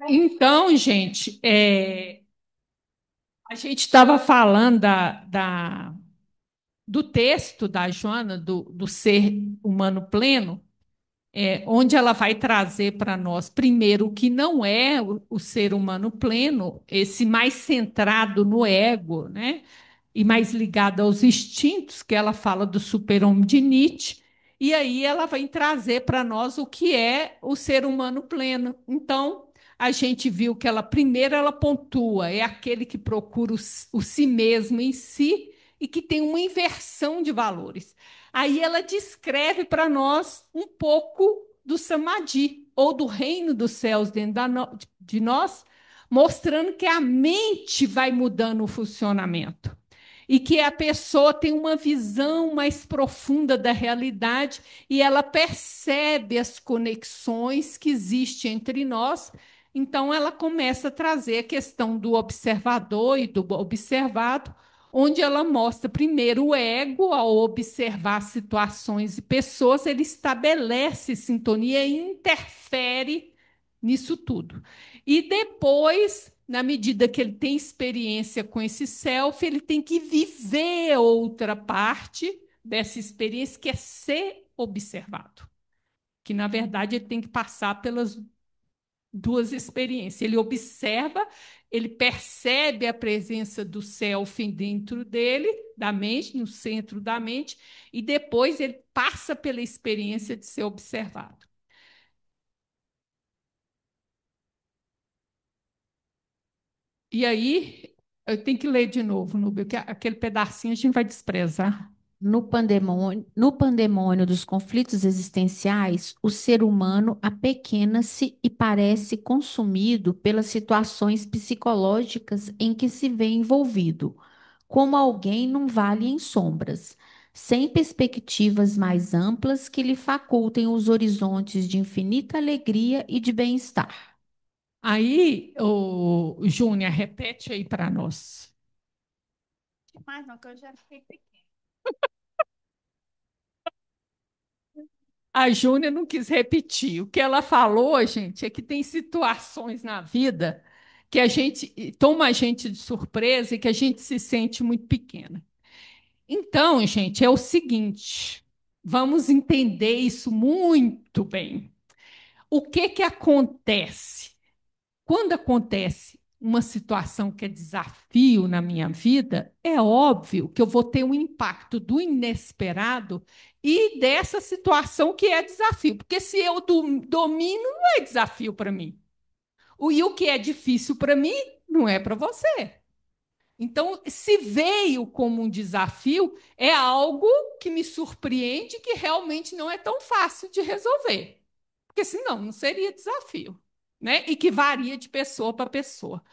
Então, gente, a gente estava falando do texto da Joana, do ser humano pleno, onde ela vai trazer para nós, primeiro, o que não é o ser humano pleno, esse mais centrado no ego, né? E mais ligado aos instintos, que ela fala do super-homem de Nietzsche, e aí ela vai trazer para nós o que é o ser humano pleno. Então, a gente viu que ela, primeiro, ela pontua, é aquele que procura o si mesmo em si e que tem uma inversão de valores. Aí ela descreve para nós um pouco do samadhi, ou do reino dos céus dentro de nós, mostrando que a mente vai mudando o funcionamento e que a pessoa tem uma visão mais profunda da realidade e ela percebe as conexões que existem entre nós. Então, ela começa a trazer a questão do observador e do observado, onde ela mostra primeiro o ego, ao observar situações e pessoas, ele estabelece sintonia e interfere nisso tudo. E depois, na medida que ele tem experiência com esse self, ele tem que viver outra parte dessa experiência, que é ser observado. Que, na verdade, ele tem que passar pelas duas experiências. Ele observa, ele percebe a presença do self dentro dele, da mente, no centro da mente, e depois ele passa pela experiência de ser observado. E aí, eu tenho que ler de novo, Nubia, que aquele pedacinho a gente vai desprezar. No pandemônio dos conflitos existenciais, o ser humano apequena-se e parece consumido pelas situações psicológicas em que se vê envolvido, como alguém num vale em sombras, sem perspectivas mais amplas que lhe facultem os horizontes de infinita alegria e de bem-estar. Aí, o Júnior, repete aí para nós. Mais uma que eu já fiquei pequena. A Júnia não quis repetir. O que ela falou, gente, é que tem situações na vida que a gente toma a gente de surpresa e que a gente se sente muito pequena. Então, gente, é o seguinte, vamos entender isso muito bem. O que que acontece? Quando acontece uma situação que é desafio na minha vida, é óbvio que eu vou ter um impacto do inesperado e dessa situação que é desafio, porque se eu domino, não é desafio para mim. E o que é difícil para mim, não é para você. Então, se veio como um desafio, é algo que me surpreende que realmente não é tão fácil de resolver. Porque senão não seria desafio, né? E que varia de pessoa para pessoa.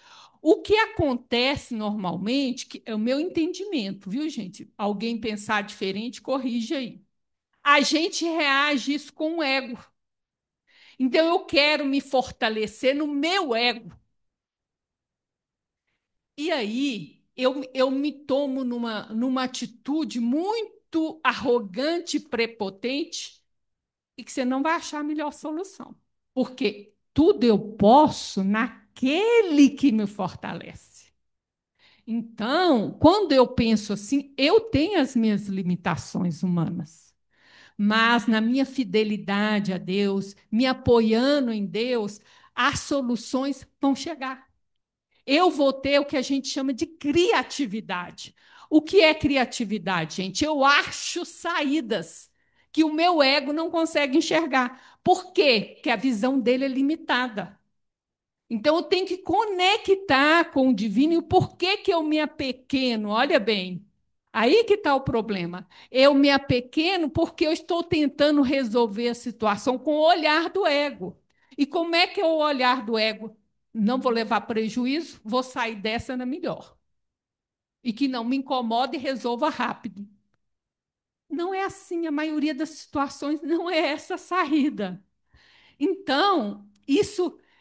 O que acontece normalmente, que é o meu entendimento, viu, gente? Alguém pensar diferente, corrige aí. A gente reage isso com o ego. Então eu quero me fortalecer no meu ego. E aí eu me tomo numa atitude muito arrogante, prepotente, e que você não vai achar a melhor solução. Porque tudo eu posso naquele que me fortalece. Então, quando eu penso assim, eu tenho as minhas limitações humanas, mas na minha fidelidade a Deus, me apoiando em Deus, as soluções vão chegar. Eu vou ter o que a gente chama de criatividade. O que é criatividade, gente? Eu acho saídas que o meu ego não consegue enxergar. Por quê? Porque a visão dele é limitada. Então eu tenho que conectar com o divino e o porquê que eu me apequeno. Olha bem, aí que está o problema. Eu me apequeno porque eu estou tentando resolver a situação com o olhar do ego. E como é que é o olhar do ego? Não vou levar prejuízo, vou sair dessa na melhor. E que não me incomode e resolva rápido. Não é assim, a maioria das situações não é essa a saída. Então,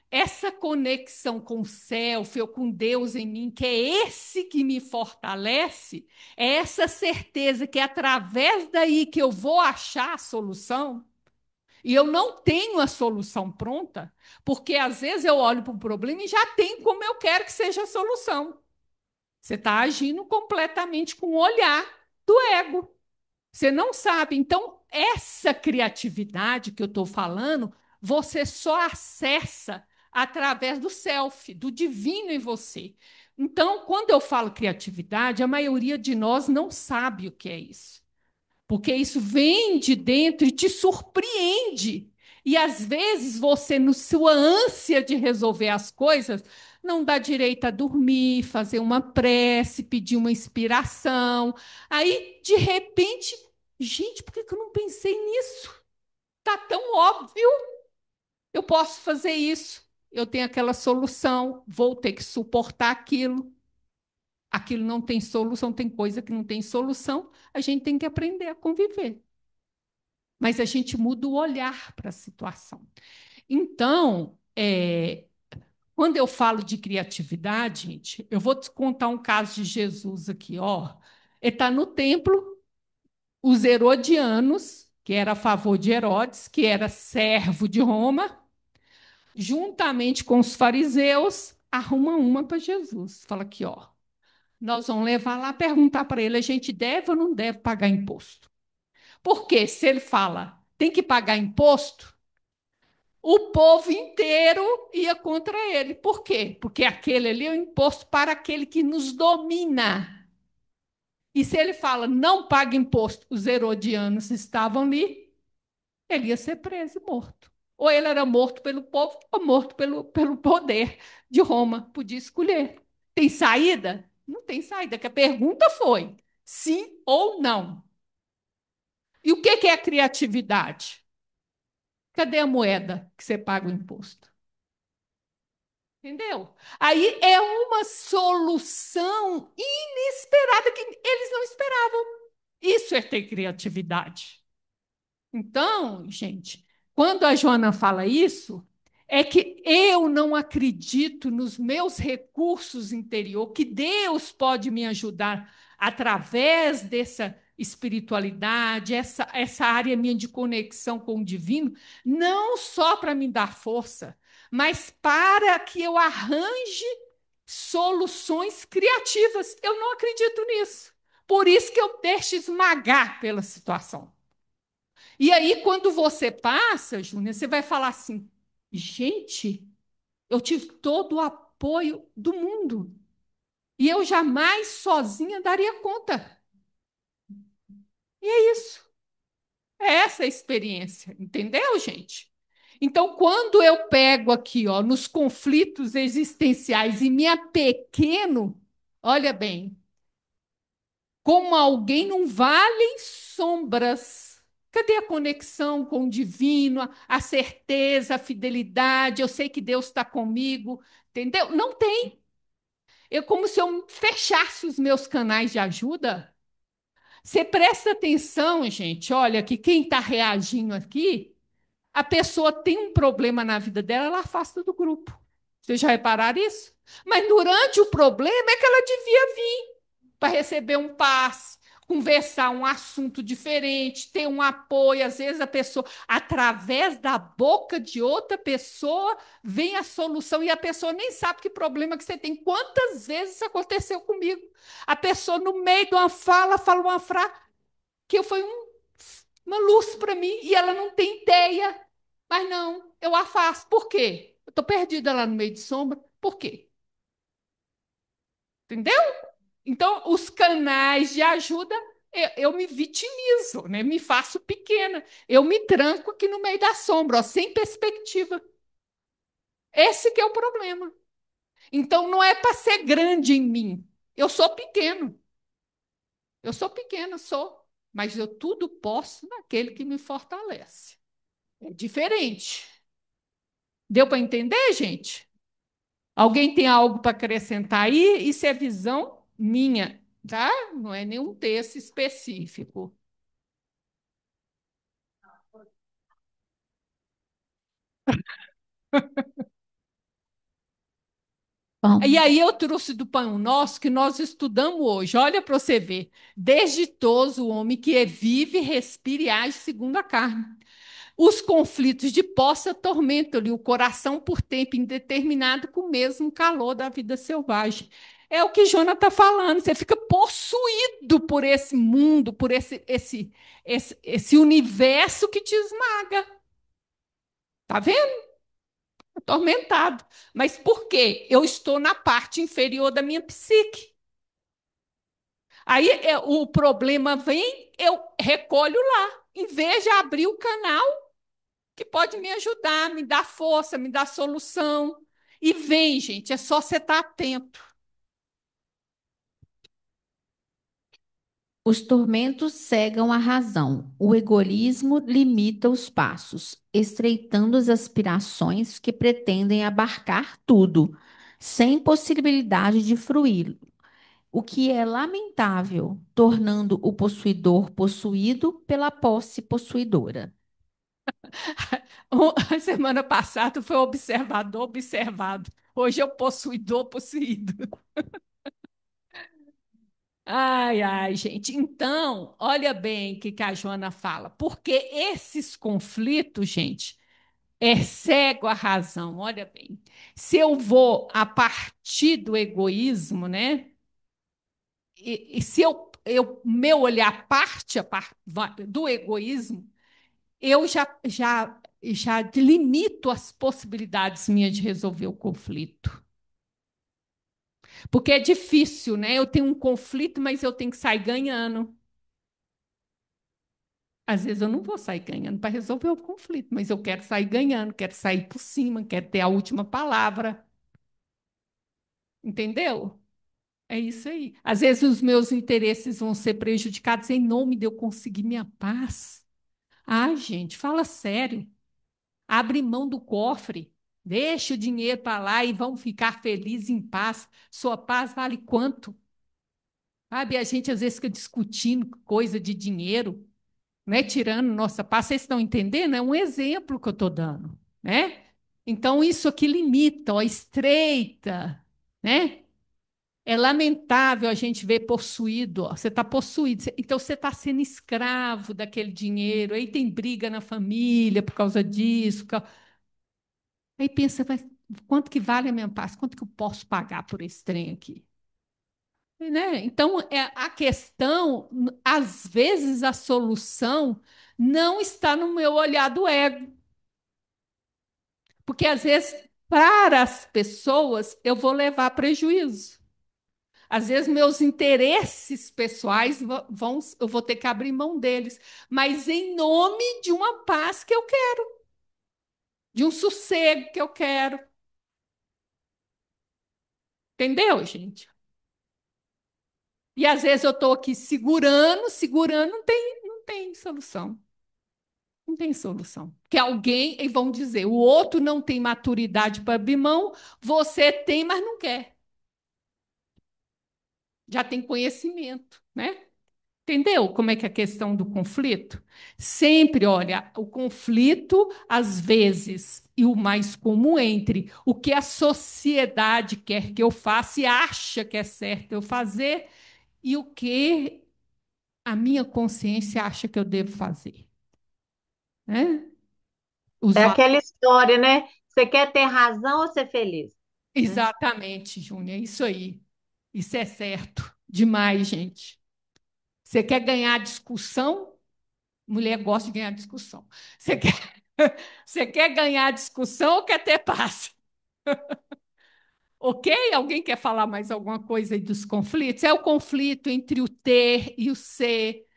essa conexão com o self ou com Deus em mim, que é esse que me fortalece, é essa certeza que é através daí que eu vou achar a solução. E eu não tenho a solução pronta, porque às vezes eu olho para o problema e já tem como eu quero que seja a solução. Você está agindo completamente com o olhar do ego. Você não sabe. Então, essa criatividade que eu estou falando, você só acessa através do self, do divino em você. Então, quando eu falo criatividade, a maioria de nós não sabe o que é isso. Porque isso vem de dentro e te surpreende. E às vezes você, no sua ânsia de resolver as coisas, não dá direito a dormir, fazer uma prece, pedir uma inspiração. Aí, de repente, gente, por que que eu não pensei nisso? Tá tão óbvio, eu posso fazer isso. Eu tenho aquela solução, vou ter que suportar aquilo. Aquilo não tem solução, tem coisa que não tem solução, a gente tem que aprender a conviver. Mas a gente muda o olhar para a situação. Então, quando eu falo de criatividade, gente, eu vou te contar um caso de Jesus aqui, ó. Ele está no templo, os herodianos, que era a favor de Herodes, que era servo de Roma, juntamente com os fariseus, arrumam uma para Jesus. Fala aqui, ó. Nós vamos levar lá perguntar para ele: a gente deve ou não deve pagar imposto? Porque se ele fala tem que pagar imposto, o povo inteiro ia contra ele. Por quê? Porque aquele ali é o imposto para aquele que nos domina. E se ele fala não paga imposto, os herodianos estavam ali, ele ia ser preso e morto. Ou ele era morto pelo povo, ou morto pelo poder de Roma. Podia escolher. Tem saída? Não tem saída, que a pergunta foi sim ou não. E o que é a criatividade? Cadê a moeda que você paga o imposto? Entendeu? Aí é uma solução inesperada que eles não esperavam. Isso é ter criatividade. Então, gente, quando a Joana fala isso, é que eu não acredito nos meus recursos interior, que Deus pode me ajudar através dessa espiritualidade, essa área minha de conexão com o divino, não só para me dar força, mas para que eu arranje soluções criativas. Eu não acredito nisso. Por isso que eu deixo esmagar pela situação. E aí, quando você passa, Júnior, você vai falar assim: gente, eu tive todo o apoio do mundo. E eu jamais sozinha daria conta. E é isso. É essa a experiência. Entendeu, gente? Então, quando eu pego aqui, ó, nos conflitos existenciais e me apequeno, olha bem, como alguém num vale em sombras. Cadê a conexão com o divino, a certeza, a fidelidade? Eu sei que Deus está comigo, entendeu? Não tem. É como se eu fechasse os meus canais de ajuda. Você presta atenção, gente. Olha, que quem está reagindo aqui, a pessoa tem um problema na vida dela, ela afasta do grupo. Vocês já repararam isso? Mas durante o problema é que ela devia vir para receber um passe, conversar um assunto diferente, ter um apoio. Às vezes a pessoa, através da boca de outra pessoa, vem a solução e a pessoa nem sabe que problema que você tem. Quantas vezes isso aconteceu comigo? A pessoa, no meio de uma fala, fala uma frase que foi uma luz para mim e ela não tem ideia. Mas não, eu a faço. Por quê? Eu estou perdida lá no meio de sombra. Por quê? Entendeu? Então, os canais de ajuda, eu me vitimizo, né? Me faço pequena. Eu me tranco aqui no meio da sombra, ó, sem perspectiva. Esse que é o problema. Então, não é para ser grande em mim. Eu sou pequeno. Eu sou pequeno, sou. Mas eu tudo posso naquele que me fortalece. É diferente. Deu para entender, gente? Alguém tem algo para acrescentar aí? Isso é visão minha, tá? Não é nenhum texto específico. E Bom, aí eu trouxe do Pão Nosso que nós estudamos hoje. Olha para você ver. Desditoso o homem que vive, respira e age segundo a carne. Os conflitos de posse atormentam-lhe o coração por tempo indeterminado com o mesmo calor da vida selvagem. É o que Jonas está falando. Você fica possuído por esse mundo, por esse universo que te esmaga. Tá vendo? Atormentado. Mas por quê? Eu estou na parte inferior da minha psique. Aí o problema vem, eu recolho lá. Em vez de abrir o canal que pode me ajudar, me dar força, me dar solução. E vem, gente, é só você estar atento. Os tormentos cegam a razão, o egoísmo limita os passos, estreitando as aspirações que pretendem abarcar tudo, sem possibilidade de fruir, o que é lamentável, tornando o possuidor possuído pela posse possuidora. A semana passada foi observador observado. Hoje é o possuidor possuído. Ai, ai, gente. Então, olha bem o que a Joana fala. Porque esses conflitos, gente, é cego a razão. Olha bem. Se eu vou a partir do egoísmo, né? E se meu olhar parte do egoísmo, eu já limito as possibilidades minhas de resolver o conflito. Porque é difícil, né? Eu tenho um conflito, mas eu tenho que sair ganhando. Às vezes eu não vou sair ganhando para resolver o conflito, mas eu quero sair ganhando, quero sair por cima, quero ter a última palavra. Entendeu? É isso aí. Às vezes os meus interesses vão ser prejudicados em nome de eu conseguir minha paz. Ah, gente, fala sério. Abre mão do cofre. Deixa o dinheiro para lá e vão ficar felizes em paz. Sua paz vale quanto? Sabe, a gente às vezes fica discutindo coisa de dinheiro, né? Tirando nossa paz. Vocês estão entendendo? É um exemplo que eu estou dando, né? Então, isso aqui limita, ó, estreita, né? É lamentável a gente ver possuído, ó. Você está possuído, então você está sendo escravo daquele dinheiro, aí tem briga na família por causa disso. Aí pensa, mas quanto que vale a minha paz? Quanto que eu posso pagar por esse trem aqui? Né? Então, a questão, às vezes a solução não está no meu olhar do ego, porque às vezes para as pessoas eu vou levar prejuízo. Às vezes meus interesses pessoais eu vou ter que abrir mão deles, mas em nome de uma paz que eu quero, de um sossego que eu quero. Entendeu, gente? E às vezes eu estou aqui segurando, segurando, não tem solução. Não tem solução. Porque alguém, e vão dizer, o outro não tem maturidade para abrir mão, você tem, mas não quer. Já tem conhecimento, né? Entendeu como é que é a questão do conflito? Sempre, olha, o conflito, às vezes, e o mais comum entre o que a sociedade quer que eu faça e acha que é certo eu fazer e o que a minha consciência acha que eu devo fazer, né? Os É va- aquela história, né? Você quer ter razão ou ser feliz? Né? Exatamente, Júnior, é isso aí. Isso é certo. Demais, gente. Você quer ganhar discussão? Mulher gosta de ganhar discussão. Você quer, você quer ganhar discussão ou quer ter paz? Ok? Alguém quer falar mais alguma coisa aí dos conflitos? É o conflito entre o ter e o ser,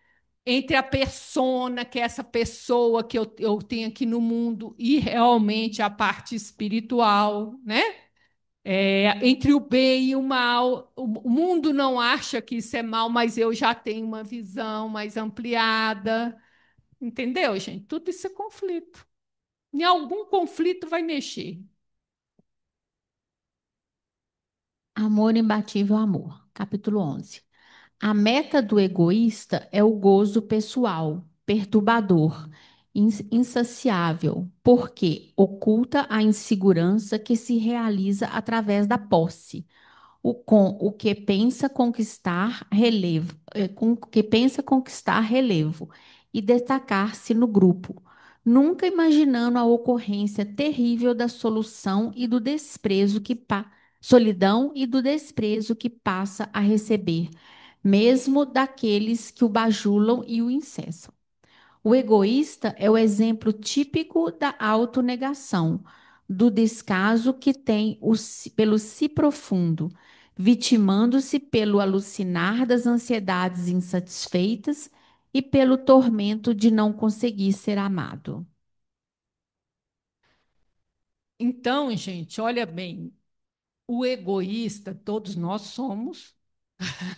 entre a persona, que é essa pessoa que eu tenho aqui no mundo, e realmente a parte espiritual, né? Entre o bem e o mal. O mundo não acha que isso é mal, mas eu já tenho uma visão mais ampliada. Entendeu, gente? Tudo isso é conflito. Em algum conflito vai mexer. Amor imbatível amor. Capítulo 11. A meta do egoísta é o gozo pessoal, perturbador, insaciável, porque oculta a insegurança que se realiza através da posse, o que pensa conquistar relevo, com o que pensa conquistar relevo e destacar-se no grupo, nunca imaginando a ocorrência terrível da solução e do desprezo solidão e do desprezo que passa a receber, mesmo daqueles que o bajulam e o incessam. O egoísta é o exemplo típico da autonegação, do descaso que tem pelo si profundo, vitimando-se pelo alucinar das ansiedades insatisfeitas e pelo tormento de não conseguir ser amado. Então, gente, olha bem, o egoísta, todos nós somos.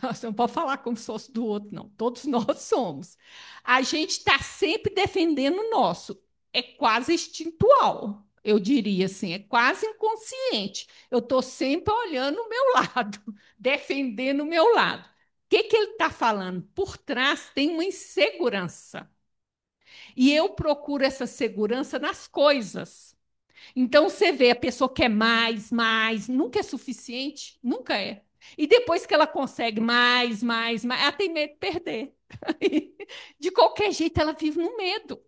Você não pode falar como se fosse do outro, não. Todos nós somos. A gente está sempre defendendo o nosso. É quase instintual, eu diria assim, é quase inconsciente. Eu estou sempre olhando o meu lado, defendendo o meu lado. O que, que ele está falando? Por trás tem uma insegurança. E eu procuro essa segurança nas coisas. Então você vê, a pessoa quer mais, mais, nunca é suficiente, nunca é. E depois que ela consegue mais, mais, mais, ela tem medo de perder. De qualquer jeito, ela vive no medo.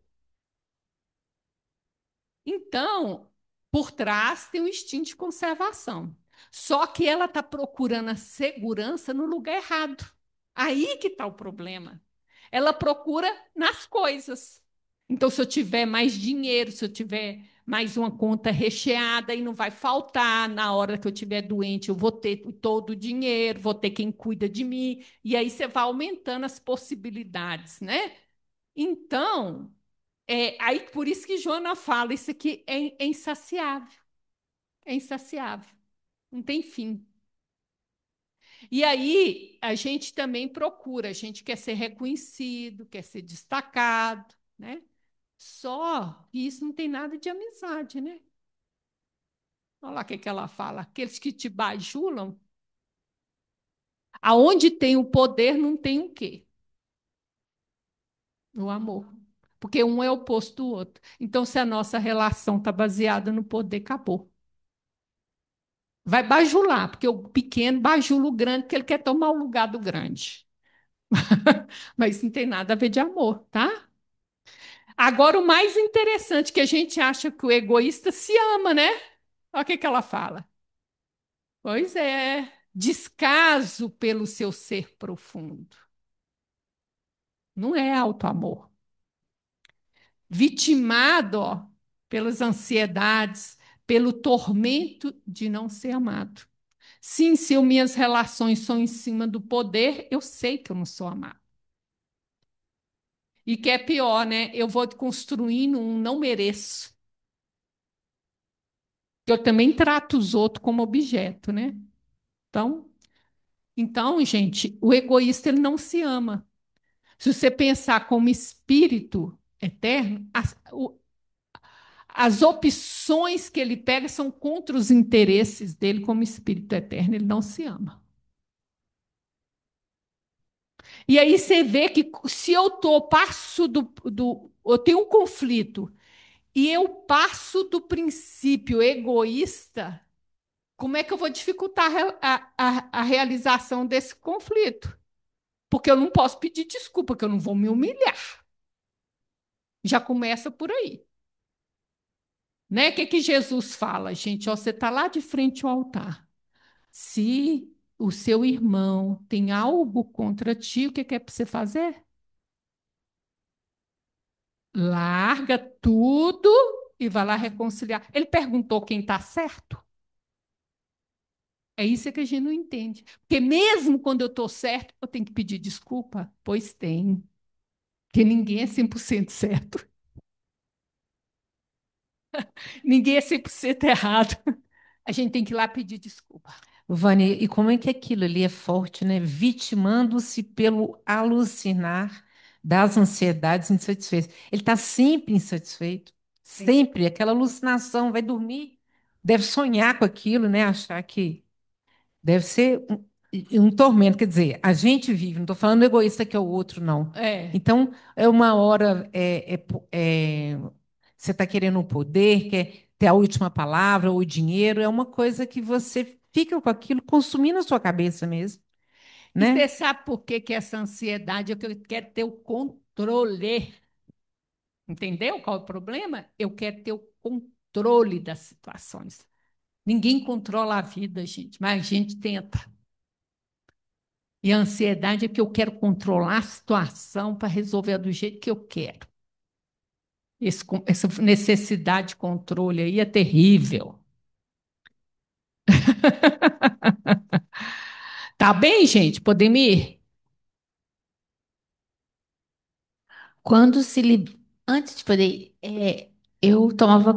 Então, por trás tem um instinto de conservação. Só que ela está procurando a segurança no lugar errado. Aí que está o problema. Ela procura nas coisas. Então, se eu tiver mais dinheiro, se eu tiver mais uma conta recheada, e não vai faltar na hora que eu estiver doente, eu vou ter todo o dinheiro, vou ter quem cuida de mim, e aí você vai aumentando as possibilidades, né? Então, aí por isso que Joana fala, isso aqui é é insaciável, não tem fim. E aí a gente também procura, a gente quer ser reconhecido, quer ser destacado, né? Só que isso não tem nada de amizade, né? Olha lá o que, que ela fala. Aqueles que te bajulam, aonde tem o poder, não tem o quê? O amor. Porque um é oposto do outro. Então, se a nossa relação está baseada no poder, acabou. Vai bajular, porque o pequeno bajula o grande, porque ele quer tomar o lugar do grande. Mas isso não tem nada a ver de amor, tá? Agora, o mais interessante é que a gente acha que o egoísta se ama, né? Olha o que, que ela fala. Pois é, descaso pelo seu ser profundo. Não é auto-amor. Vitimado, ó, pelas ansiedades, pelo tormento de não ser amado. Sim, se minhas relações são em cima do poder, eu sei que eu não sou amado. E que é pior, né? Eu vou construindo um não mereço. Eu também trato os outros como objeto, né? Então, gente, o egoísta ele não se ama. Se você pensar como espírito eterno, as opções que ele pega são contra os interesses dele como espírito eterno. Ele não se ama. E aí você vê que se eu passo eu tenho um conflito e eu passo do princípio egoísta, como é que eu vou dificultar a realização desse conflito? Porque eu não posso pedir desculpa, que eu não vou me humilhar. Já começa por aí. Né? O que, que Jesus fala, gente? Ó, você está lá de frente ao altar. Se o seu irmão tem algo contra ti, o que, que é para você fazer? Larga tudo e vai lá reconciliar. Ele perguntou quem está certo? É isso que a gente não entende. Porque mesmo quando eu estou certo, eu tenho que pedir desculpa? Pois tem. Porque ninguém é 100% certo. Ninguém é 100% errado. A gente tem que ir lá pedir desculpa. Vânia, e como é que aquilo ali é forte, né? Vitimando-se pelo alucinar das ansiedades insatisfeitas. Ele está sempre insatisfeito, Sim. sempre. Aquela alucinação, vai dormir, deve sonhar com aquilo, né? Achar que deve ser um tormento. Quer dizer, a gente vive, não estou falando do egoísta que é o outro, não. É. Então, é uma hora, você está querendo o poder, quer ter a última palavra, ou o dinheiro, é uma coisa que você fica com aquilo consumindo a sua cabeça mesmo, E né? você sabe por que, que essa ansiedade é que eu quero ter o controle? Entendeu qual é o problema? Eu quero ter o controle das situações. Ninguém controla a vida, gente, mas a gente tenta. E a ansiedade é que eu quero controlar a situação para resolver do jeito que eu quero. Essa necessidade de controle aí é terrível. Tá bem, gente? Podemos ir? Quando se li... Antes de poder, eu tomava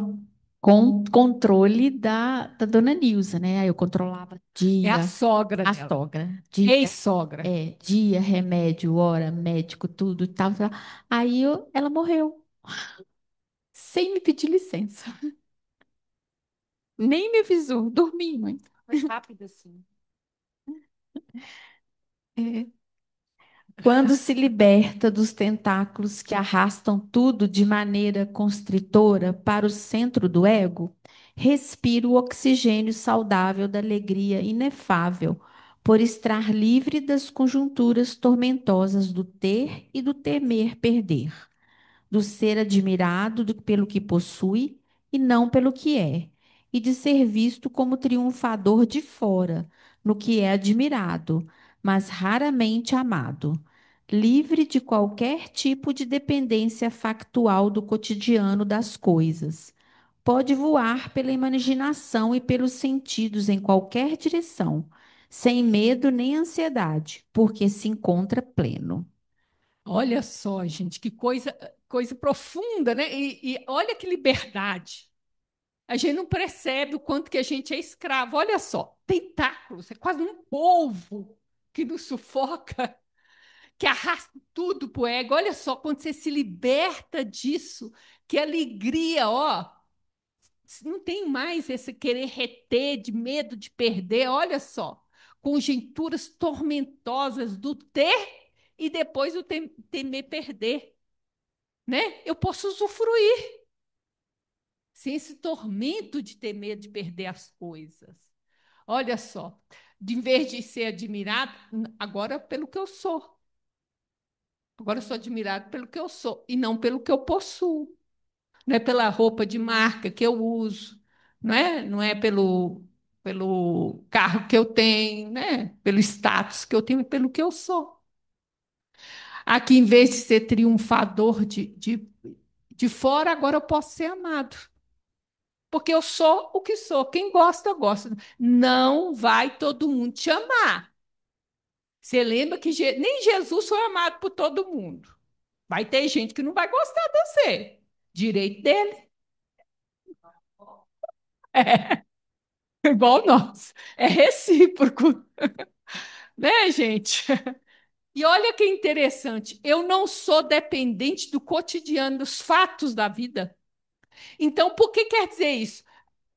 controle da dona Nilza, né? Aí eu controlava É a dia, sogra a dela. sogra, dia, Ex-sogra. dia, remédio, hora, médico, tudo, tal, tal. Aí ela morreu, sem me pedir licença. Nem me avisou, dormi, mãe. Foi rápido assim. É. Quando se liberta dos tentáculos que arrastam tudo de maneira constritora para o centro do ego, respira o oxigênio saudável da alegria inefável, por estar livre das conjunturas tormentosas do ter e do temer perder, do ser admirado pelo que possui e não pelo que é, e de ser visto como triunfador de fora, no que é admirado, mas raramente amado, livre de qualquer tipo de dependência factual do cotidiano das coisas. Pode voar pela imaginação e pelos sentidos em qualquer direção, sem medo nem ansiedade, porque se encontra pleno. Olha só, gente, que coisa profunda, né? E olha que liberdade. A gente não percebe o quanto que a gente é escravo. Olha só, tentáculos, é quase um polvo que nos sufoca, que arrasta tudo para o ego. Olha só, quando você se liberta disso, que alegria, ó. Não tem mais esse querer reter, de medo de perder. Olha só, conjunturas tormentosas do ter e depois o temer perder, né? Eu posso usufruir sem esse tormento de ter medo de perder as coisas. Olha só, de vez de ser admirado, agora pelo que eu sou. Agora eu sou admirado pelo que eu sou e não pelo que eu possuo. Não é pela roupa de marca que eu uso, não é pelo carro que eu tenho, né? Pelo status que eu tenho, é pelo que eu sou. Aqui, em vez de ser triunfador de fora, agora eu posso ser amado. Porque eu sou o que sou. Quem gosta, gosta. Não vai todo mundo te amar. Você lembra que nem Jesus foi amado por todo mundo. Vai ter gente que não vai gostar de você. Direito dele. É igual nós. É recíproco, né, gente? E olha que interessante. Eu não sou dependente do cotidiano, dos fatos da vida. Então, por que quer dizer isso?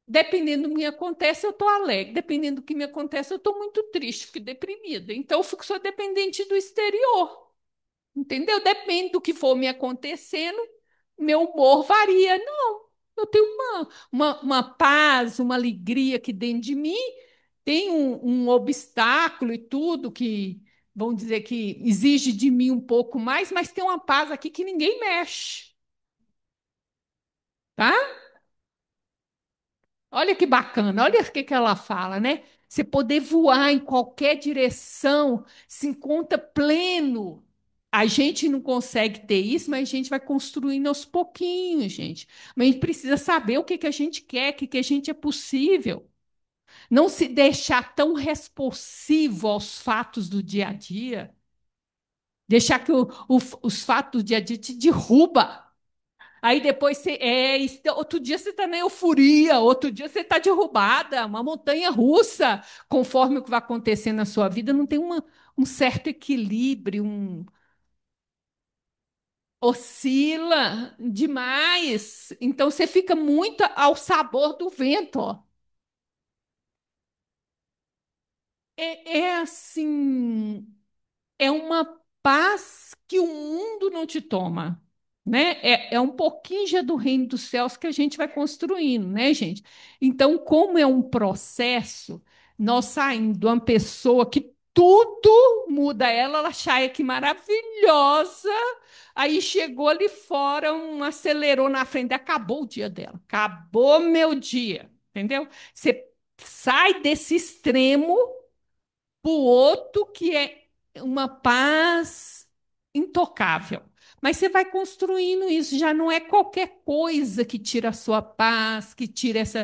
Dependendo do que me acontece, eu estou alegre. Dependendo do que me acontece, eu estou muito triste, fico deprimida. Então, eu fico só dependente do exterior. Entendeu? Depende do que for me acontecendo, meu humor varia. Não, eu tenho uma paz, uma alegria aqui dentro de mim. Tem um obstáculo e tudo que, vão dizer que exige de mim um pouco mais, mas tem uma paz aqui que ninguém mexe, tá? Olha que bacana, olha o que ela fala, né? Você poder voar em qualquer direção, se encontra pleno. A gente não consegue ter isso, mas a gente vai construindo aos pouquinhos, gente. Mas a gente precisa saber o que a gente quer, o que a gente é possível. Não se deixar tão responsivo aos fatos do dia a dia. Deixar que os fatos do dia a dia te derruba. Aí depois outro dia você está na euforia, outro dia você está derrubada, uma montanha russa, conforme o que vai acontecer na sua vida, não tem um certo equilíbrio, oscila demais. Então você fica muito ao sabor do vento, ó. É assim, é uma paz que o mundo não te toma, né? É um pouquinho já do reino dos céus que a gente vai construindo, né, gente? Então, como é um processo, nós saindo de uma pessoa que tudo muda ela achava que maravilhosa. Aí chegou ali fora, acelerou na frente, acabou o dia dela. Acabou meu dia, entendeu? Você sai desse extremo para o outro que é uma paz intocável. Mas você vai construindo isso, já não é qualquer coisa que tira a sua paz, que tira esse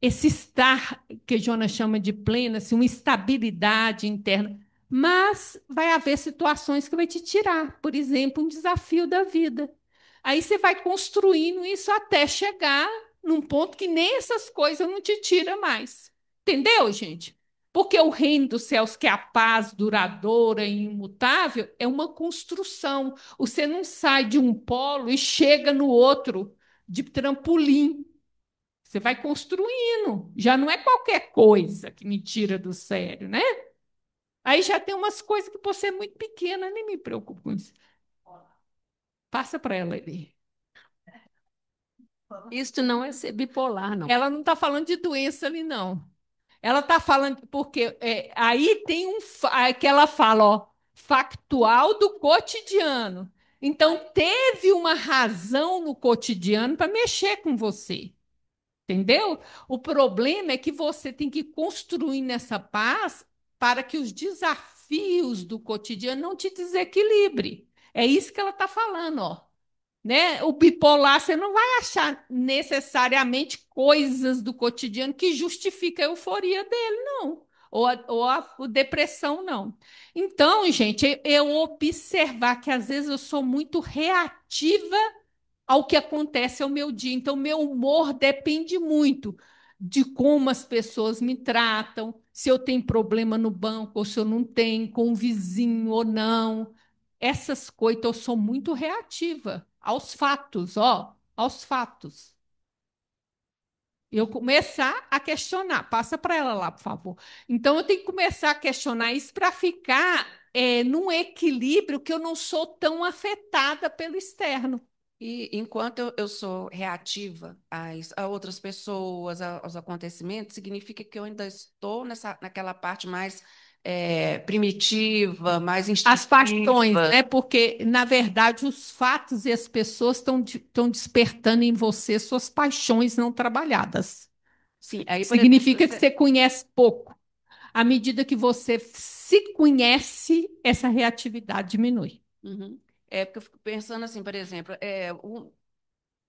estar que Jonas chama de plena, assim, uma estabilidade interna. Mas vai haver situações que vai te tirar, por exemplo, um desafio da vida. Aí você vai construindo isso até chegar num ponto que nem essas coisas não te tira mais. Entendeu, gente? Porque o reino dos céus, que é a paz duradoura e imutável, é uma construção. Você não sai de um polo e chega no outro de trampolim. Você vai construindo. Já não é qualquer coisa que me tira do sério, né? Aí já tem umas coisas que você é muito pequena, nem me preocupo com isso. Passa para ela ali. Isso não é ser bipolar, não. Ela não está falando de doença ali, não. Ela está falando, porque aí tem que ela fala, ó, factual do cotidiano. Então, teve uma razão no cotidiano para mexer com você. Entendeu? O problema é que você tem que construir nessa paz para que os desafios do cotidiano não te desequilibre. É isso que ela está falando, ó. Né? O bipolar, você não vai achar necessariamente coisas do cotidiano que justifiquem a euforia dele, não. Ou a depressão, não. Então, gente, eu observar que às vezes eu sou muito reativa ao que acontece ao meu dia. Então, meu humor depende muito de como as pessoas me tratam, se eu tenho problema no banco ou se eu não tenho, com o vizinho ou não. Essas coisas, então, eu sou muito reativa aos fatos, ó, aos fatos. Eu começar a questionar, passa para ela lá, por favor. Então, eu tenho que começar a questionar isso para ficar num equilíbrio que eu não sou tão afetada pelo externo. E enquanto eu sou reativa a outras pessoas, aos acontecimentos, significa que eu ainda estou naquela parte mais primitiva, mais As paixões, instintiva. né? Porque, na verdade, os fatos e as pessoas estão despertando em você suas paixões não trabalhadas. Sim, aí, por exemplo, Significa que você conhece pouco. À medida que você se conhece, essa reatividade diminui. Uhum. É porque eu fico pensando assim, por exemplo,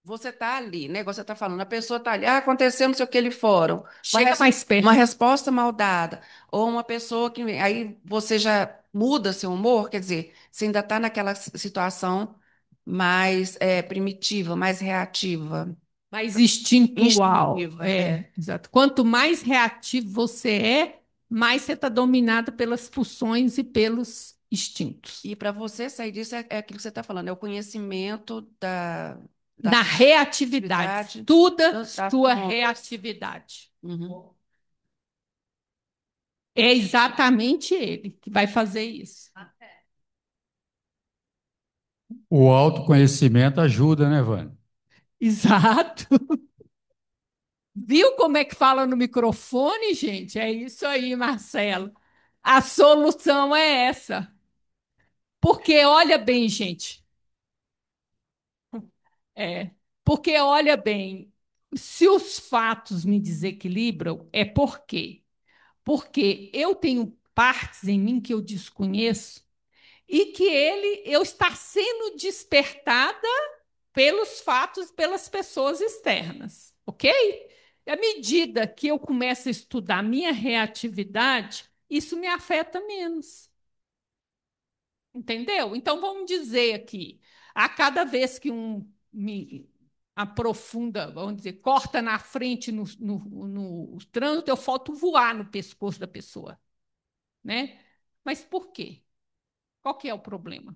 você está ali, né? Igual você está falando, a pessoa está ali, aconteceu não sei o que ali fora, Chega mais perto. uma resposta mal dada, ou uma pessoa que aí você já muda seu humor, quer dizer, você ainda está naquela situação mais primitiva, mais reativa, Mais instintual. instintiva, É, exato. Quanto mais reativo você mais você está dominado pelas pulsões e pelos instintos. E para você sair disso é aquilo que você está falando, é o conhecimento da Na reatividade. atividade Estuda das sua ondas. reatividade. Uhum. É exatamente ele que vai fazer isso. O autoconhecimento ajuda, né, Vânia? Exato. Viu como é que fala no microfone, gente? É isso aí, Marcelo. A solução é essa. Porque olha bem, gente. É, porque olha bem, se os fatos me desequilibram, é por quê? Porque eu tenho partes em mim que eu desconheço e que eu está sendo despertada pelos fatos, pelas pessoas externas, ok? E à medida que eu começo a estudar minha reatividade, isso me afeta menos. Entendeu? Então vamos dizer aqui, a cada vez que um me aprofunda, vamos dizer, corta na frente no trânsito, eu falto voar no pescoço da pessoa, né? Mas por quê? Qual que é o problema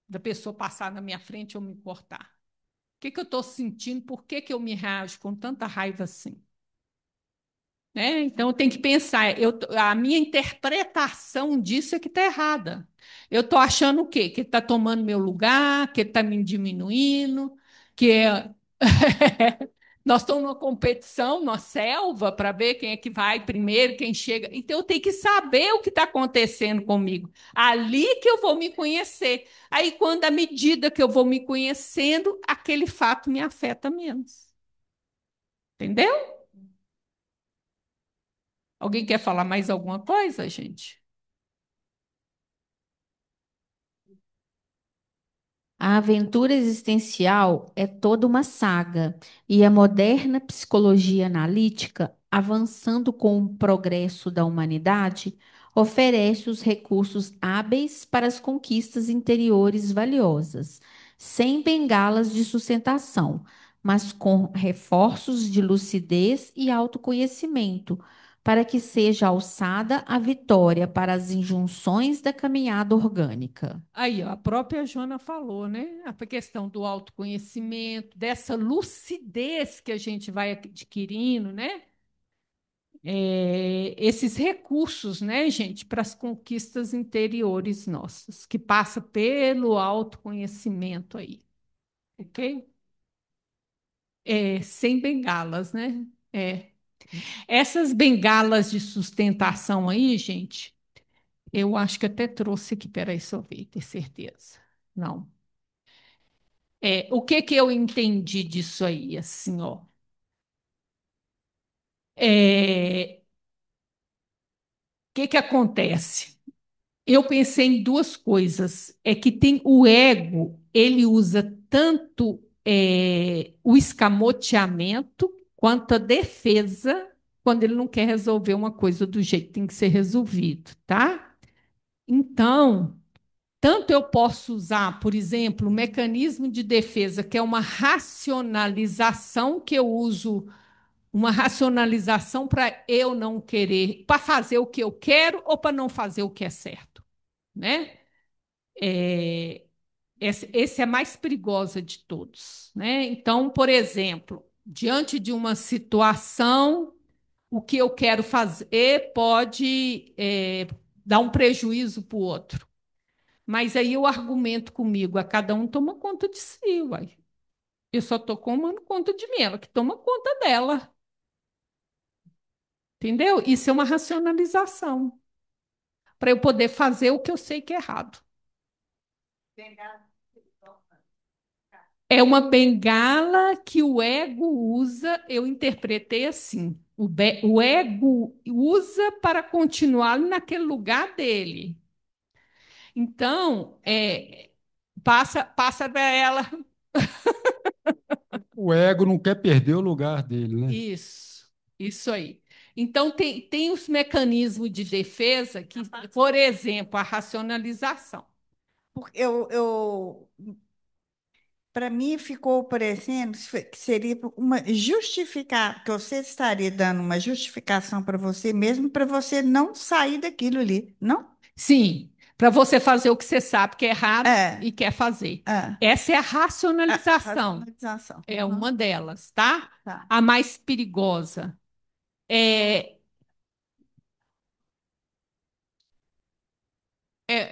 da pessoa passar na minha frente ou me cortar? O que eu estou sentindo? Por que eu me reajo com tanta raiva assim? Né? Então, eu tenho que pensar, a minha interpretação disso é que está errada. Eu estou achando o quê? Que ele está tomando meu lugar, que ele está me diminuindo, que é... Nós estamos numa competição, numa selva, para ver quem é que vai primeiro, quem chega. Então, eu tenho que saber o que está acontecendo comigo. Ali que eu vou me conhecer. Aí, quando, à medida que eu vou me conhecendo, aquele fato me afeta menos. Entendeu? Alguém quer falar mais alguma coisa, gente? A aventura existencial é toda uma saga, e a moderna psicologia analítica, avançando com o progresso da humanidade, oferece os recursos hábeis para as conquistas interiores valiosas, sem bengalas de sustentação, mas com reforços de lucidez e autoconhecimento, para que seja alçada a vitória para as injunções da caminhada orgânica. Aí, ó, a própria Joana falou, né? A questão do autoconhecimento, dessa lucidez que a gente vai adquirindo, né? Esses recursos, né, gente, para as conquistas interiores nossas, que passa pelo autoconhecimento aí, ok? Sem bengalas, né? É. Essas bengalas de sustentação aí, gente, eu acho que até trouxe aqui, peraí, só ver, ter certeza. Não. O que que eu entendi disso aí, assim, ó? O que que acontece? Eu pensei em duas coisas. É que tem o ego, ele usa tanto o escamoteamento quanto a defesa quando ele não quer resolver uma coisa do jeito que tem que ser resolvido, tá? Então, tanto eu posso usar, por exemplo, o mecanismo de defesa, que é uma racionalização que eu uso, uma racionalização para eu não querer, para fazer o que eu quero ou para não fazer o que é certo, né? É, esse é a mais perigosa de todos, né? Então, por exemplo, diante de uma situação, o que eu quero fazer pode dar um prejuízo para o outro. Mas aí eu argumento comigo, a cada um toma conta de si, uai. Eu só estou tomando conta de mim, ela que toma conta dela. Entendeu? Isso é uma racionalização para eu poder fazer o que eu sei que é errado. É uma bengala que o ego usa, eu interpretei assim. O ego usa para continuar naquele lugar dele. Então, passa para ela. O ego não quer perder o lugar dele, né? Isso aí. Então, tem os mecanismos de defesa que, por exemplo, a racionalização. Porque para mim ficou parecendo que seria uma justificar, que você estaria dando uma justificação para você mesmo, para você não sair daquilo ali, não? Sim, para você fazer o que você sabe que é errado É, e quer fazer. é, Essa é a a racionalização. racionalização. É Uhum, uma delas, tá? tá. A mais perigosa. É,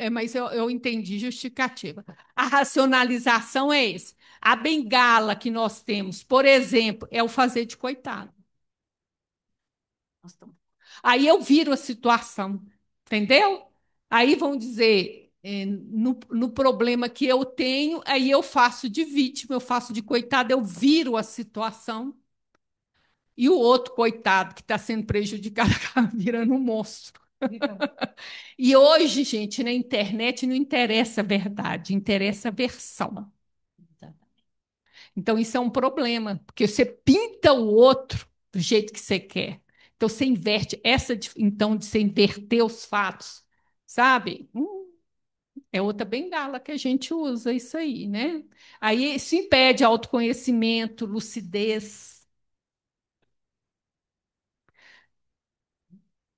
mas eu entendi justificativa. A racionalização é esse. A bengala que nós temos, por exemplo, é o fazer de coitado. Nós estamos- Aí eu viro a situação, entendeu? Aí vão dizer, no problema que eu tenho, aí eu faço de vítima, eu faço de coitado, eu viro a situação. E o outro coitado que está sendo prejudicado acaba virando um monstro. E hoje, gente, na internet não interessa a verdade, interessa a versão. Então, isso é um problema, porque você pinta o outro do jeito que você quer. Então, você inverte então, de você inverter os fatos, sabe? É outra bengala que a gente usa, isso aí, né? Aí isso impede autoconhecimento, lucidez.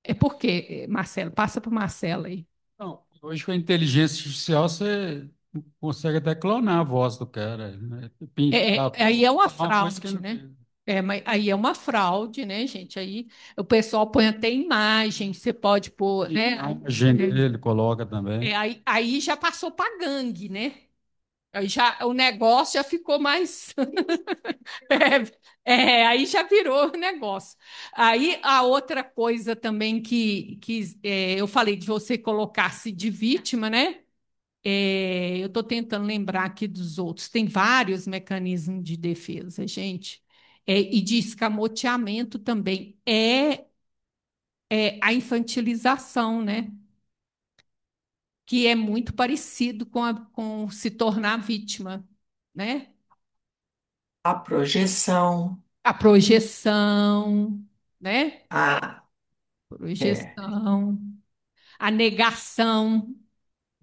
É porque, Marcelo, passa para o Marcelo aí. Não, hoje com a inteligência artificial você consegue até clonar a voz do cara, né? Aí é uma Falar uma coisa que ele fraude, não né? fez. Mas aí é uma fraude, né, gente? Aí o pessoal põe até imagem, você pode pôr, né? A imagem dele coloca também. Aí já passou para gangue, né? Aí já, o negócio já ficou mais. Aí já virou negócio. Aí a outra coisa também que eu falei de você colocar-se de vítima, né? Eu estou tentando lembrar aqui dos outros. Tem vários mecanismos de defesa, gente. E de escamoteamento também. É a infantilização, né? Que é muito parecido com se tornar vítima, né? A projeção, A projeção, né? a é, Projeção, a negação.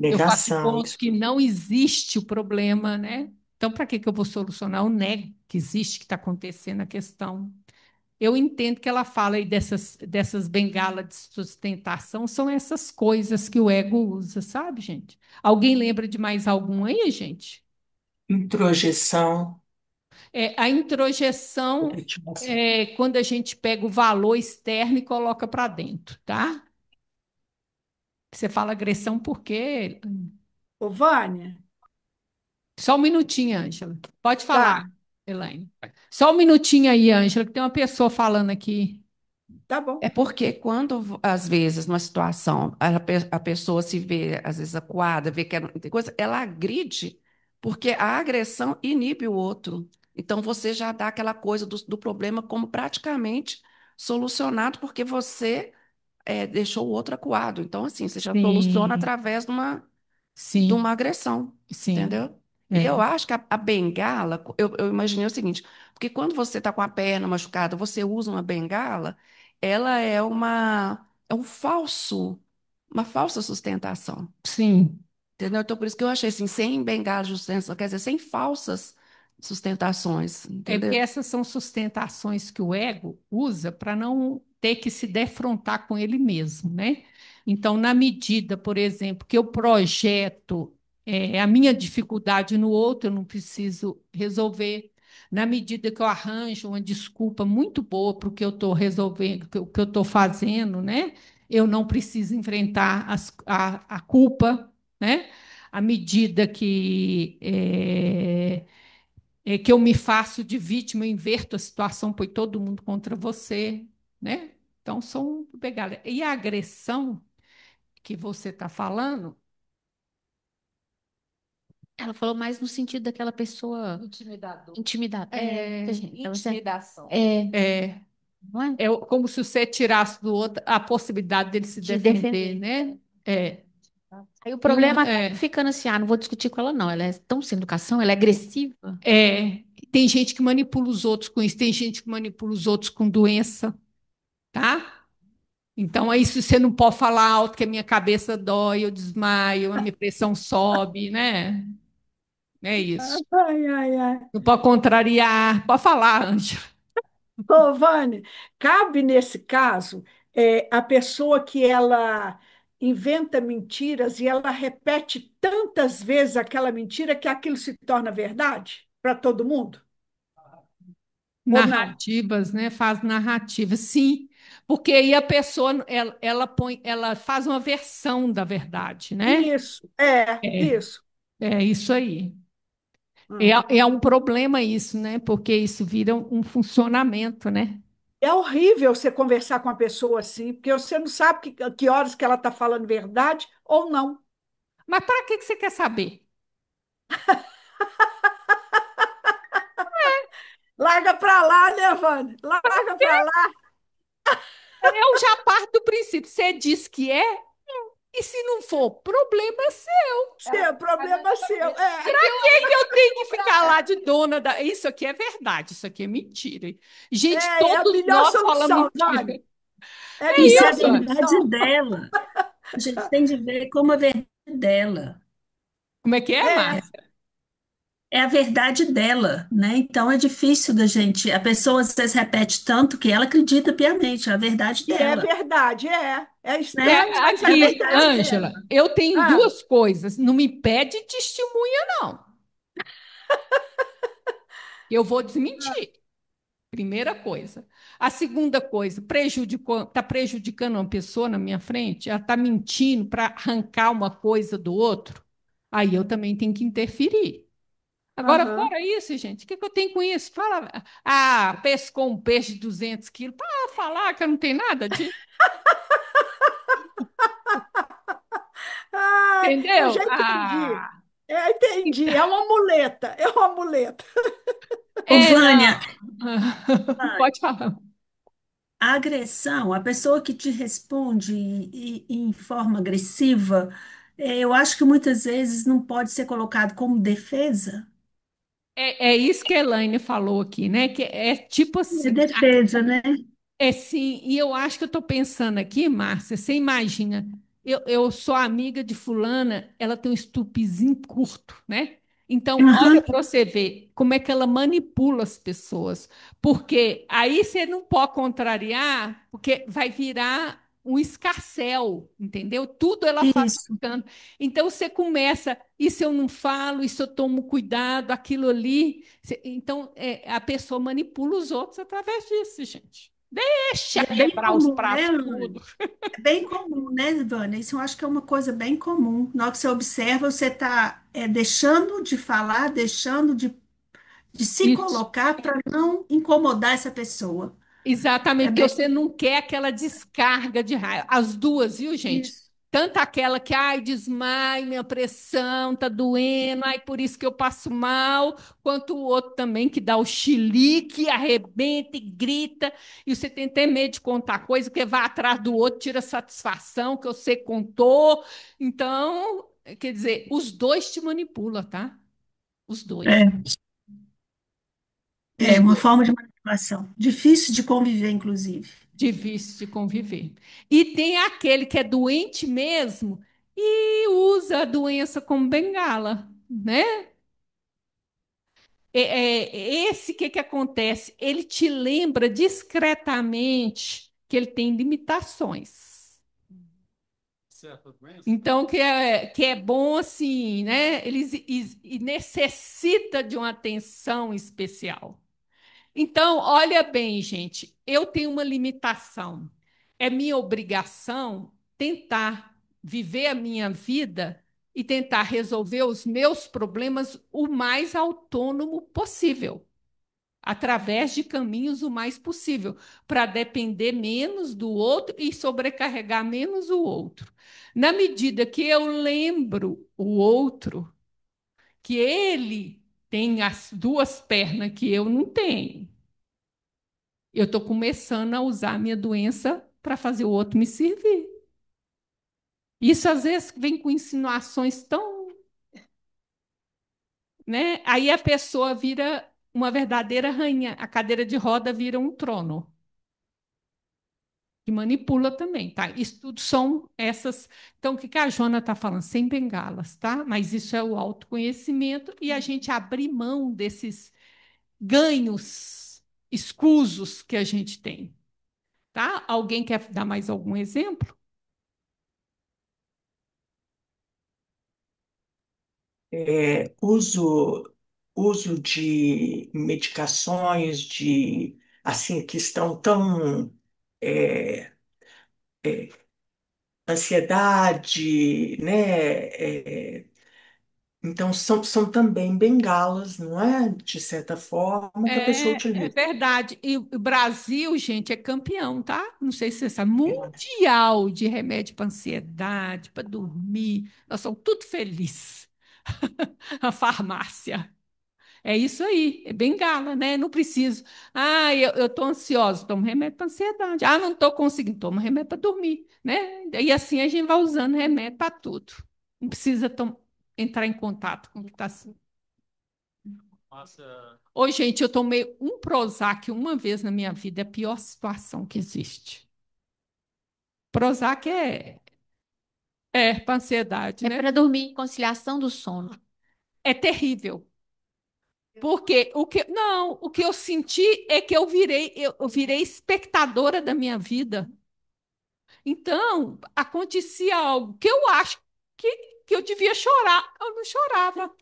Eu faço de negação, conta isso. que não existe o problema, né? Então, para que que eu vou solucionar? Eu nego que existe, que está acontecendo a questão. Eu entendo que ela fala aí dessas bengalas de sustentação, são essas coisas que o ego usa, sabe, gente? Alguém lembra de mais algum aí, gente? Introjeção, A introjeção objetivação. é quando a gente pega o valor externo e coloca para dentro, tá? Você fala agressão por quê? Ô, Vânia, Só um minutinho, Ângela. Pode falar, tá, Elaine. Só um minutinho aí, Ângela, que tem uma pessoa falando aqui. tá bom. É porque quando, às vezes, numa situação, a pessoa se vê, às vezes, acuada, vê que tem coisa, ela agride, porque a agressão inibe o outro. Então, você já dá aquela coisa do problema como praticamente solucionado, porque você deixou o outro acuado. Então, assim, você já soluciona Sim, através de uma sim, agressão, sim. entendeu? E eu É, acho que a bengala, eu imaginei o seguinte, porque quando você está com a perna machucada, você usa uma bengala, ela é uma falsa sustentação, sim. entendeu? Então, por isso que eu achei assim, sem bengala de sustentação, quer dizer, sem falsas sustentações, É porque entendeu? essas são sustentações que o ego usa para não ter que se defrontar com ele mesmo, né? Então, na medida, por exemplo, que eu projeto a minha dificuldade no outro, eu não preciso resolver. Na medida que eu arranjo uma desculpa muito boa para o que eu estou resolvendo, o que eu estou fazendo, né? Eu não preciso enfrentar a culpa, né? À medida que eu me faço de vítima, eu inverto a situação, põe todo mundo contra você, né? Então, são pegadas. E a agressão que você está falando, Ela falou mais no sentido daquela pessoa Intimidador. intimidada. é, Intimidação. é, Não é? é como se você tirasse do outro a possibilidade dele se De defender, defender. né? É. Aí o E problema acaba ficando assim, não vou discutir com ela, não. Ela é tão sem educação, ela é agressiva. tem gente que manipula os outros com isso, tem gente que manipula os outros com doença, tá? Então, aí se você não pode falar alto que a minha cabeça dói, eu desmaio, a minha pressão sobe, né? É isso. Ai, ai, ai. Não pode contrariar, pode falar, Ângela. Ô, Vânia, cabe nesse caso a pessoa que ela inventa mentiras e ela repete tantas vezes aquela mentira que aquilo se torna verdade para todo mundo? Ou não? Narrativas, né? Faz narrativas, sim, porque aí a pessoa ela faz uma versão da verdade, né? Isso, é, É, isso. é isso aí. Hum. É um problema isso, né? Porque isso vira um funcionamento, né? É horrível você conversar com uma pessoa assim, porque você não sabe que horas que ela está falando verdade ou não. Mas para que você quer saber? Larga para lá, né, Vânia? Larga para lá. Eu já parto do princípio, você diz que é, e se não for, problema é seu. Seu problema seu. É, Eu tenho que ficar lá de dona da. Isso aqui é verdade, isso aqui é mentira. Gente, é a todos melhor nós falamos solução, mentira. Vânia. É a Isso é melhor a Isso, verdade solução. dela. A gente tem de ver como a verdade dela. como é que é, É, Márcia? É a verdade dela, né? Então é difícil da gente. A pessoa às vezes repete tanto que ela acredita piamente, é a verdade e é dela, verdade, é. É né? estranho, mas é a Aqui, verdade Ângela, dela. eu tenho Ah, duas coisas. Não me pede testemunha, não. Eu vou desmentir. Primeira coisa. A segunda coisa, está prejudicando uma pessoa na minha frente, ela está mentindo para arrancar uma coisa do outro. Aí eu também tenho que interferir. Agora, Aham. fora isso, gente, o que que eu tenho com isso? Fala, ah, pescou um peixe de 200 quilos. Para falar que eu não tenho nada disso, Ah, eu entendeu? já entendi. Ah, Entendi. É uma muleta. É uma muleta. Ô, é, Vânia, não. Pode falar. a agressão, a pessoa que te responde em forma agressiva, eu acho que muitas vezes não pode ser colocado como defesa. É isso que a Elaine falou aqui, né? Que é tipo É assim, defesa, né? é sim, e eu acho que eu estou pensando aqui, Márcia, você imagina, eu sou amiga de fulana, ela tem um estupezinho curto, né? Então, olha Aham, para você ver como é que ela manipula as pessoas. Porque aí você não pode contrariar, porque vai virar um escarcéu, entendeu? Tudo ela faz isso. ficando. Então, você começa, isso eu não falo, isso eu tomo cuidado, aquilo ali. Então, a pessoa manipula os outros através disso, gente. Deixa E é bem quebrar os comum, né, pratos Anne? tudo. É bem comum, né, Vânia? Isso eu acho que é uma coisa bem comum. Na hora que você observa, você está deixando de falar, deixando de se Isso. colocar para não incomodar essa pessoa. Exatamente, É porque bem você não quer aquela descarga de raiva. As duas, viu, gente? isso. Tanto aquela que, ai, desmaio, minha pressão tá doendo, ai, por isso que eu passo mal, quanto o outro também que dá o chilique, arrebenta e grita, e você tem até medo de contar coisa, porque vai atrás do outro, tira satisfação que você contou. Então, quer dizer, os dois te manipulam, tá? Os dois. É, Os é uma dois. forma de manipulação. Difícil de conviver, inclusive. Difícil de conviver. E tem aquele que é doente mesmo e usa a doença como bengala, né? Esse que acontece? Ele te lembra discretamente que ele tem limitações. Certa doença. Então, que é bom assim, né? Ele e necessita de uma atenção especial. Então, olha bem, gente, eu tenho uma limitação. É minha obrigação tentar viver a minha vida e tentar resolver os meus problemas o mais autônomo possível, através de caminhos o mais possível, para depender menos do outro e sobrecarregar menos o outro. Na medida que eu lembro o outro, que ele tem as duas pernas que eu não tenho, eu estou começando a usar a minha doença para fazer o outro me servir. Isso às vezes vem com insinuações tão, né? Aí a pessoa vira uma verdadeira rainha, a cadeira de roda vira um trono. Que manipula também, tá? Isso tudo são essas. Então, o que que a Jona está falando? Sem bengalas, tá? Mas isso é o autoconhecimento e a gente abrir mão desses ganhos escusos que a gente tem, tá? Alguém quer dar mais algum exemplo? Uso de medicações de assim que estão tão é, é, ansiedade, né? Então são também bengalas, não é? De certa forma que a pessoa É utiliza. verdade. E o Brasil, gente, é campeão, tá? Não sei se você sabe, mundial de remédio para ansiedade, para dormir. Nós somos tudo felizes. A farmácia. É isso aí, é bengala, né? Não preciso. Ah, eu tô ansiosa, tomo remédio para ansiedade. Ah, não tô conseguindo, tomo remédio para dormir, né? E assim a gente vai usando remédio para tudo. Não precisa entrar em contato com o que está assim. Márcia, Ô, gente, eu tomei um Prozac uma vez na minha vida, é a pior situação que existe. Prozac é para ansiedade, É né? para dormir, conciliação do sono. É terrível. Porque o que eu senti é que eu virei espectadora da minha vida. Então, acontecia algo que eu acho que eu devia chorar, eu não chorava.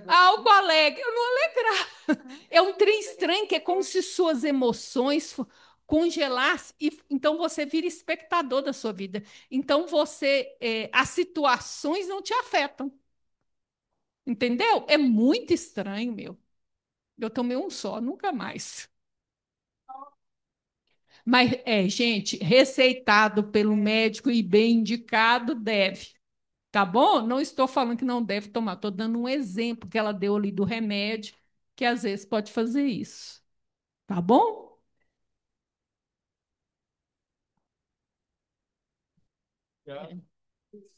Algo alegre, eu não alegrava. É um trem estranho que é como se suas emoções congelassem, e então você vira espectador da sua vida. Então as situações não te afetam. Entendeu? É muito estranho, meu. Eu tomei um só, nunca mais. Mas gente, receitado pelo médico e bem indicado, deve. Tá bom? Não estou falando que não deve tomar, estou dando um exemplo que ela deu ali do remédio, que às vezes pode fazer isso. Tá bom?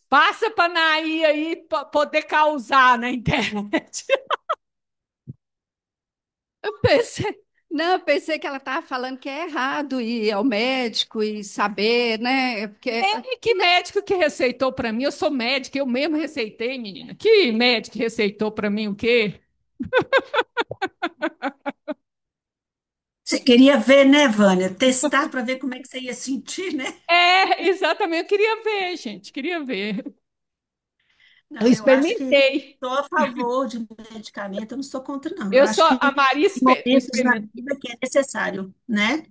Passa para Nair aí para poder causar na internet. Eu pensei, não, eu pensei que ela estava falando que é errado ir ao médico e saber, né? Porque Que médico que receitou para mim? Eu sou médica, eu mesmo receitei, menina. Que médico que receitou para mim o quê? Você queria ver, né, Vânia? Testar para ver como é que você ia sentir, né? Exatamente, eu queria ver, gente, queria ver. Eu Não, eu acho que experimentei. estou a favor de medicamento, eu não sou contra, não. Eu Eu acho sou que a Maria tem momentos na experimentei. vida que é necessário, né?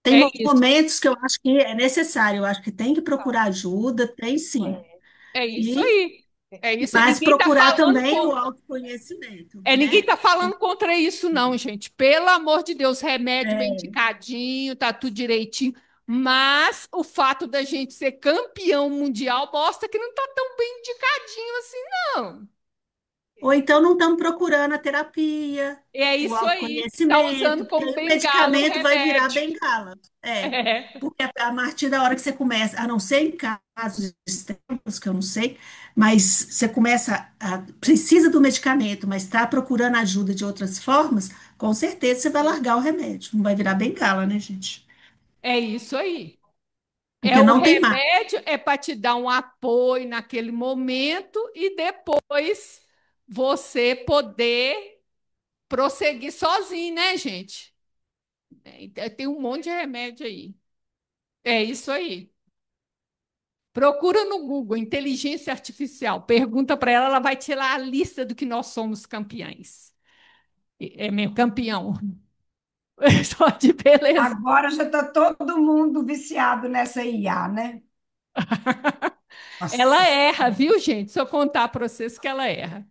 Tem É isso, momentos que eu acho que é necessário, eu acho que tem que procurar ajuda, tem sim. é isso E, aí. É isso. mas Ninguém está procurar falando também o contra. autoconhecimento, Ninguém né? está falando contra isso, não, gente. Pelo amor de Deus, remédio bem É, indicadinho, tá tudo direitinho. Mas o fato da gente ser campeão mundial mostra que não está tão bem indicadinho assim, não. ou então não estamos procurando a terapia, É o isso aí. Está autoconhecimento, usando porque como aí o bengala o medicamento vai virar remédio. bengala. É, É, porque a partir da hora que você começa, a não ser em casos extremos, que eu não sei, mas você começa precisa do medicamento, mas está procurando ajuda de outras formas, com certeza você vai largar o remédio, não vai virar bengala, né, gente? é isso aí. Porque O não tem mais. remédio é para te dar um apoio naquele momento e depois você poder prosseguir sozinho, né, gente? Tem um monte de remédio aí. É isso aí. Procura no Google inteligência artificial. Pergunta para ela, ela vai tirar a lista do que nós somos campeões. É meu campeão. Só de beleza. Agora já está todo mundo viciado nessa IA, né? Nossa Ela erra, Senhora. viu, gente? Se eu contar para vocês que ela erra.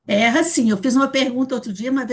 Erra sim. Eu fiz uma pergunta outro dia, mas veio